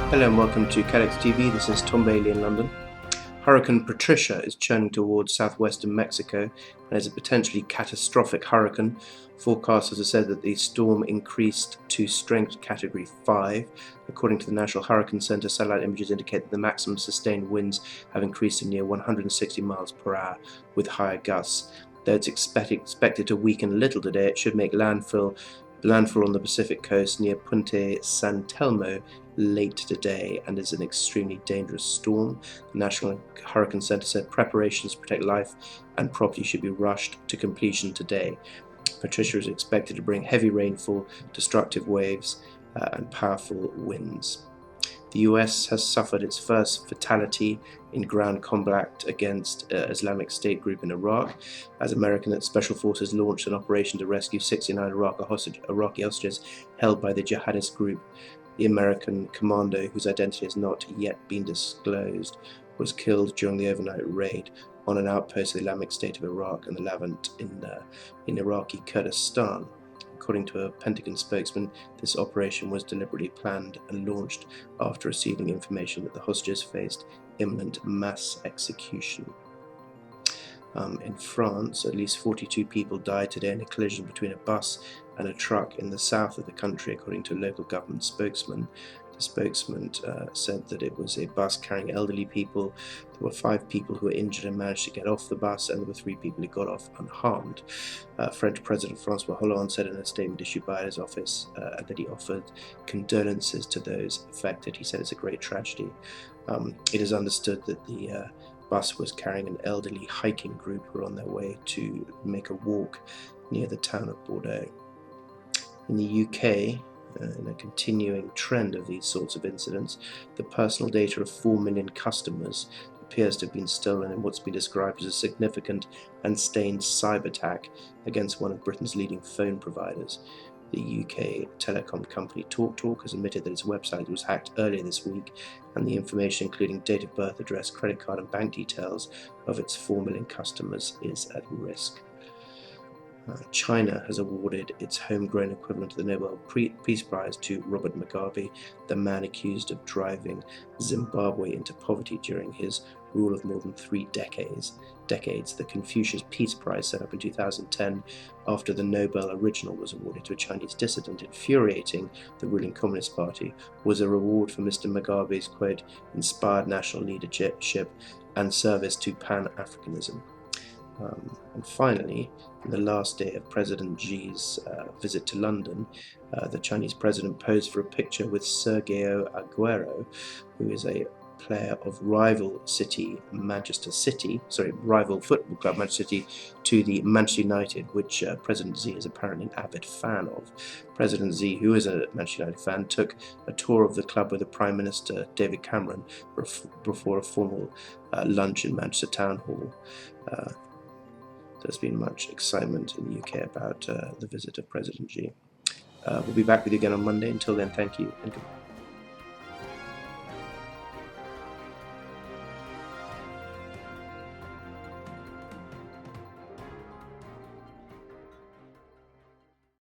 Hello and welcome to CATEX TV. This is Tom Bailey in London. Hurricane Patricia is churning towards southwestern Mexico and is a potentially catastrophic hurricane. Forecasters have said that the storm increased to strength Category 5. According to the National Hurricane Center, satellite images indicate that the maximum sustained winds have increased to near 160 miles per hour with higher gusts. Though it's expected to weaken a little today, it should make landfall on the Pacific coast near Punta San Telmo late today and is an extremely dangerous storm. The National Hurricane Center said preparations to protect life and property should be rushed to completion today. Patricia is expected to bring heavy rainfall, destructive waves, and powerful winds. The US has suffered its first fatality in ground combat against Islamic State group in Iraq, as American Special Forces launched an operation to rescue 69 Iraqi hostages held by the jihadist group. The American commando, whose identity has not yet been disclosed, was killed during the overnight raid on an outpost of the Islamic State of Iraq and the Levant in Iraqi Kurdistan. According to a Pentagon spokesman, this operation was deliberately planned and launched after receiving information that the hostages faced imminent mass execution. In France, at least 42 people died today in a collision between a bus and a truck in the south of the country, according to a local government spokesman. The spokesman said that it was a bus carrying elderly people. There were 5 people who were injured and managed to get off the bus, and there were 3 people who got off unharmed. French President François Hollande said in a statement issued by his office that he offered condolences to those affected. He said it's a great tragedy. It is understood that the bus was carrying an elderly hiking group who were on their way to make a walk near the town of Bordeaux. In the UK, in a continuing trend of these sorts of incidents, the personal data of 4 million customers appears to have been stolen in what's been described as a significant and stained cyber attack against one of Britain's leading phone providers. The UK telecom company TalkTalk has admitted that its website was hacked earlier this week, and the information, including date of birth, address, credit card and bank details of its 4 million customers, is at risk. China has awarded its homegrown equivalent of the Nobel-peace-prize to Robert Mugabe, the man accused of driving Zimbabwe into poverty during his rule of more than 3 decades. The Confucius Peace Prize, set up in 2010 after the Nobel original was awarded to a Chinese dissident, infuriating the ruling Communist Party, was a reward for Mr. Mugabe's, quote, inspired national leadership and service to Pan-Africanism. And finally, on the last day of President Xi's visit to London, the Chinese president posed for a picture with Sergio Aguero, who is a player of rival football club Manchester City, to the Manchester United, which President Xi is apparently an avid fan of. President Xi, who is a Manchester United fan, took a tour of the club with the Prime Minister David Cameron before a formal lunch in Manchester Town Hall. There's been much excitement in the UK about the visit of President Xi. We'll be back with you again on Monday. Until then, thank you and goodbye.